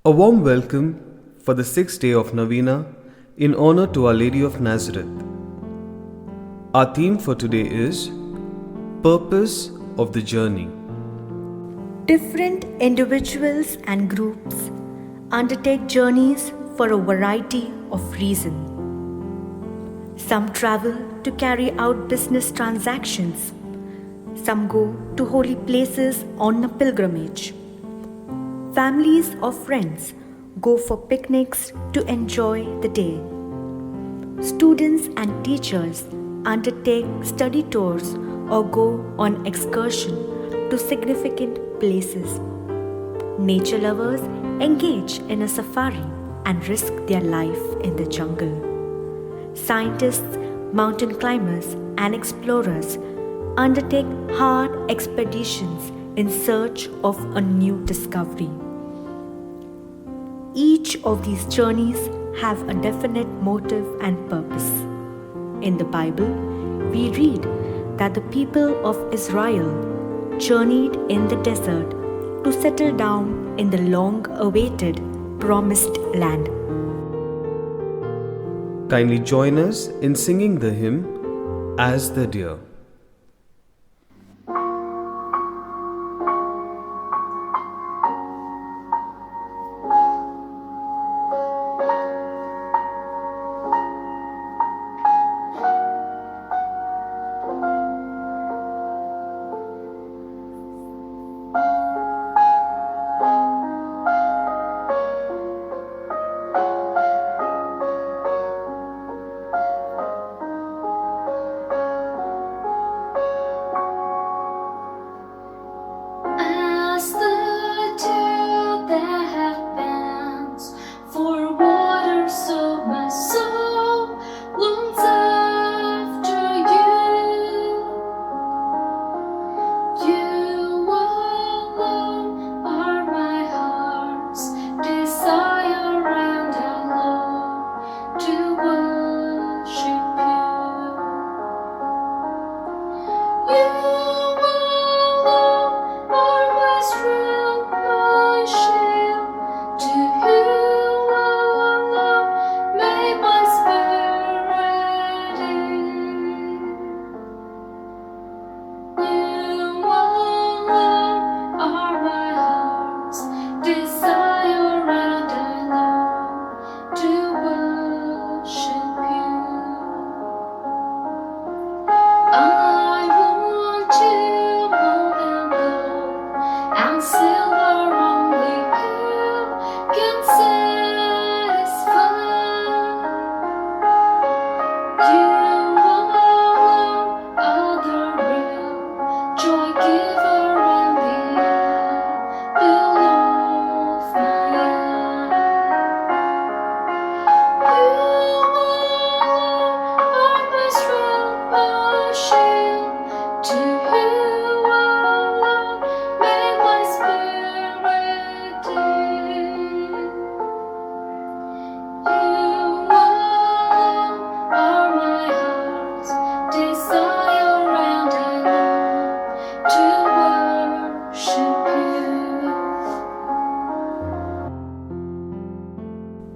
A warm welcome for the sixth day of Novena in honor to Our Lady of Nazareth. Our theme for today is Purpose of the Journey. Different individuals and groups undertake journeys for a variety of reasons. Some travel to carry out business transactions. Some go to holy places on a pilgrimage. Families or friends go for picnics to enjoy the day. Students and teachers undertake study tours or go on excursion to significant places. Nature lovers engage in a safari and risk their life in the jungle. Scientists, mountain climbers, and explorers undertake hard expeditions in search of a new discovery. Each of these journeys have a definite motive and purpose. In the Bible, we read that the people of Israel journeyed in the desert to settle down in the long-awaited promised land. Kindly join us in singing the hymn As the Deer.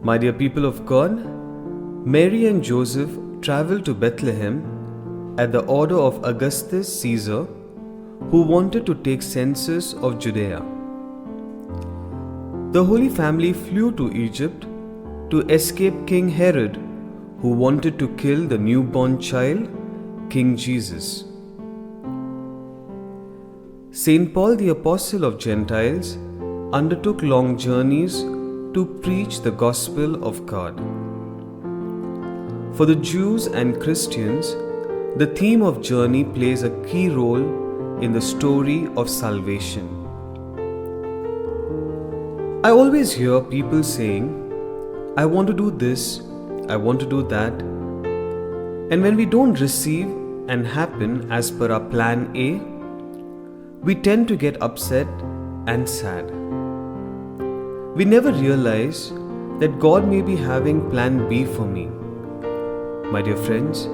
My dear people of God, Mary and Joseph traveled to Bethlehem at the order of Augustus Caesar, who wanted to take census of Judea. The Holy Family flew to Egypt to escape King Herod, who wanted to kill the newborn child, King Jesus. Saint Paul, the Apostle of Gentiles, undertook long journeys to preach the gospel of God. For the Jews and Christians, the theme of journey plays a key role in the story of salvation. I always hear people saying, I want to do this, I want to do that. And when we don't receive and happen as per our plan A, we tend to get upset and sad. We never realize that God may be having plan B for me. My dear friends,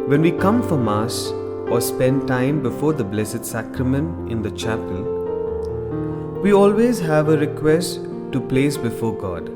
when we come for Mass or spend time before the Blessed Sacrament in the chapel, we always have a request to place before God.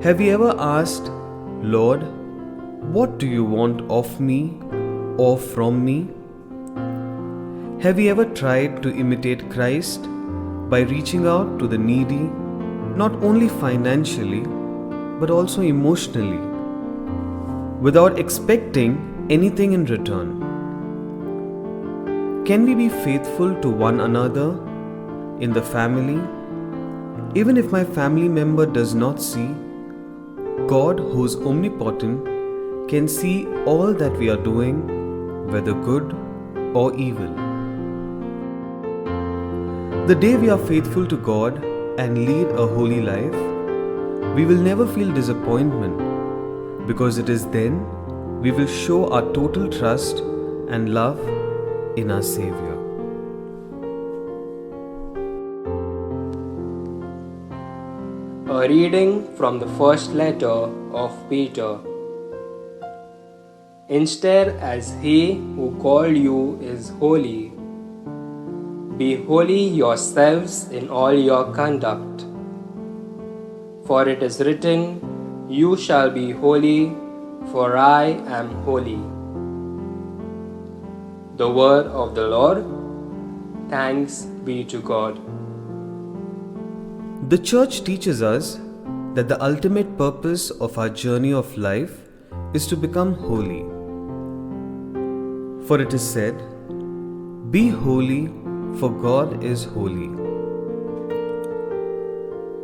Have you ever asked, Lord, what do you want of me or from me? Have you ever tried to imitate Christ by reaching out to the needy, not only financially, but also emotionally, without expecting anything in return? Can we be faithful to one another in the family, even if my family member does not see? God, who is omnipotent, can see all that we are doing, whether good or evil. The day we are faithful to God and lead a holy life, we will never feel disappointment, because it is then we will show our total trust and love in our Savior. A reading from the first letter of Peter. Instead, as he who called you is holy, be holy yourselves in all your conduct. For it is written, you shall be holy, for I am holy. The word of the Lord. Thanks be to God. The Church teaches us that the ultimate purpose of our journey of life is to become holy. For it is said, be holy, for God is holy.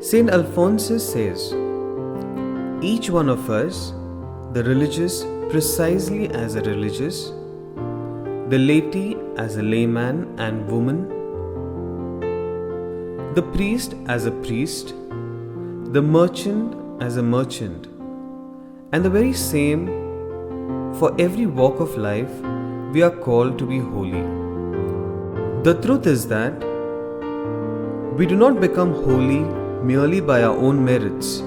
Saint Alphonsus says, each one of us, the religious precisely as a religious, the laity as a layman and woman, the priest as a priest, the merchant as a merchant, and the very same for every walk of life, we are called to be holy. The truth is that we do not become holy merely by our own merits.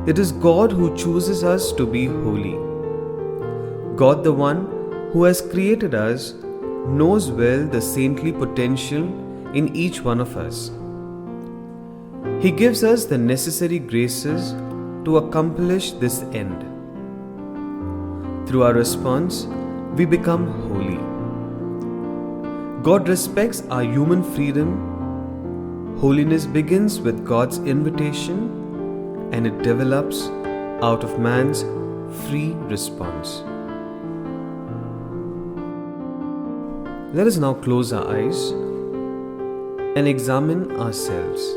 It is God who chooses us to be holy. God, the one who has created us, knows well the saintly potential in each one of us. He gives us the necessary graces to accomplish this end. Through our response, we become holy. God respects our human freedom. Holiness begins with God's invitation, and it develops out of man's free response. Let us now close our eyes and examine ourselves.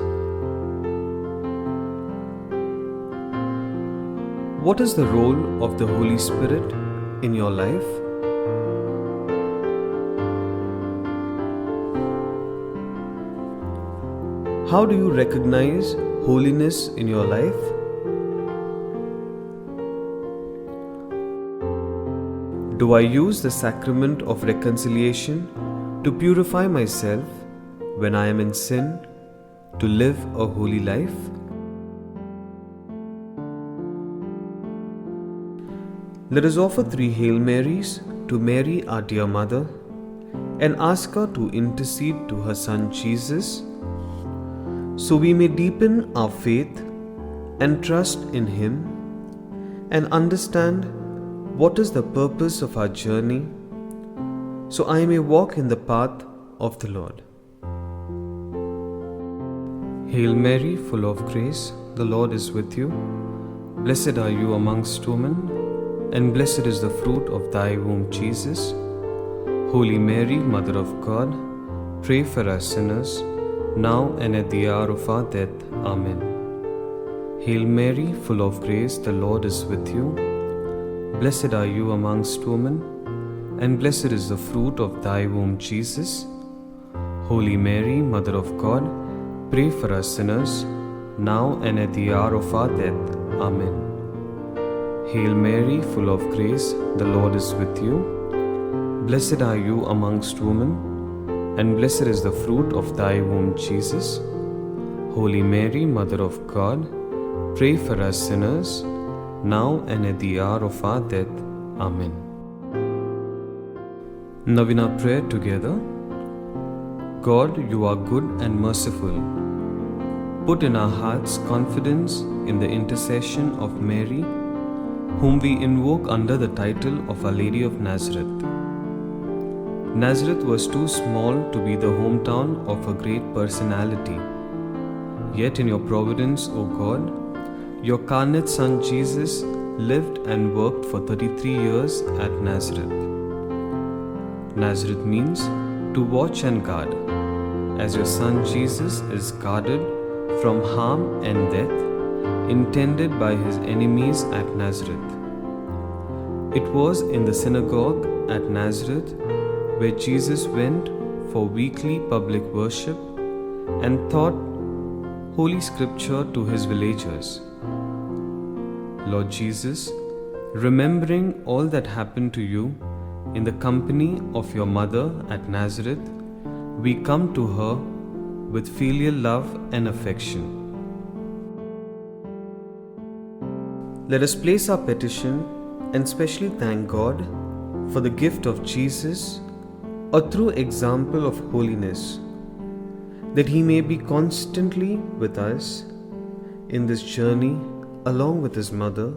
What is the role of the Holy Spirit in your life? How do you recognize holiness in your life? Do I use the sacrament of reconciliation to purify myself when I am in sin, to live a holy life? Let us offer 3 Hail Marys to Mary, our dear Mother, and ask her to intercede to her Son Jesus, so we may deepen our faith and trust in Him and understand what is the purpose of our journey, so I may walk in the path of the Lord. Hail Mary, full of grace, the Lord is with you. Blessed are you amongst women, and blessed is the fruit of thy womb, Jesus. Holy Mary, Mother of God, pray for us sinners, now and at the hour of our death. Amen. Hail Mary, full of grace, the Lord is with you. Blessed are you amongst women, and blessed is the fruit of thy womb, Jesus. Holy Mary, Mother of God, pray for us sinners, now and at the hour of our death. Amen. Hail Mary, full of grace, the Lord is with you. Blessed are you amongst women, and blessed is the fruit of thy womb, Jesus. Holy Mary, Mother of God, pray for us sinners, now and at the hour of our death. Amen. Now in our prayer together, God, you are good and merciful. put in our hearts confidence in the intercession of Mary, whom we invoke under the title of Our Lady of Nazareth. Nazareth was too small to be the hometown of a great personality. Yet in your providence, O God, your carnate Son Jesus lived and worked for 33 years at Nazareth. Nazareth means to watch and guard, as your Son Jesus is guarded from harm and death intended by his enemies at Nazareth. It was in the synagogue at Nazareth where Jesus went for weekly public worship and taught Holy Scripture to his villagers. Lord Jesus, remembering all that happened to you in the company of your mother at Nazareth, we come to her with filial love and affection. Let us place our petition and specially thank God for the gift of Jesus, a true example of holiness, that he may be constantly with us in this journey along with his mother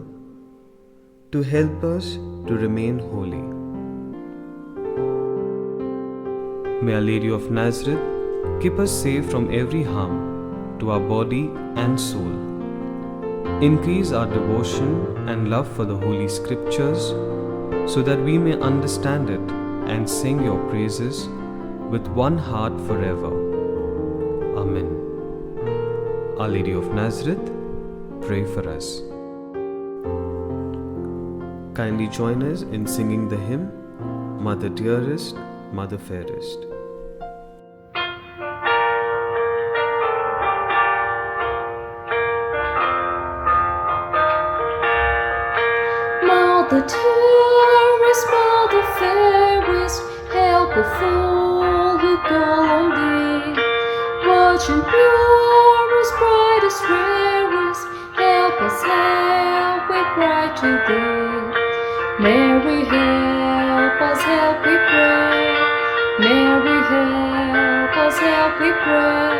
to help us to remain holy. May Our Lady of Nazareth keep us safe from every harm to our body and soul. Increase our devotion and love for the Holy Scriptures so that we may understand it and sing your praises with one heart forever. Amen. Our Lady of Nazareth, pray for us. Kindly join us in singing the hymn, Mother Dearest, Mother Fairest. Mother dearest, Mother fairest, help a fool who call on thee. Virgin purest, brightest, rarest, help us, we cry to thee. Mary, help we pray. Mary, help we pray.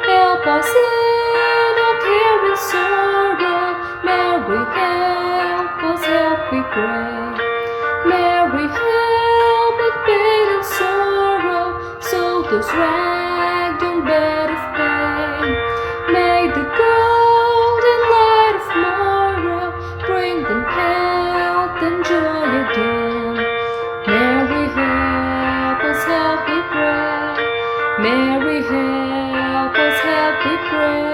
Help us in our care and sorrow. Mary, help we pray. Mary, help in pain and sorrow, souls dragged on bed of pain. May the golden light of morrow bring them health and joy again. Mary, help we pray. Mary, help we pray.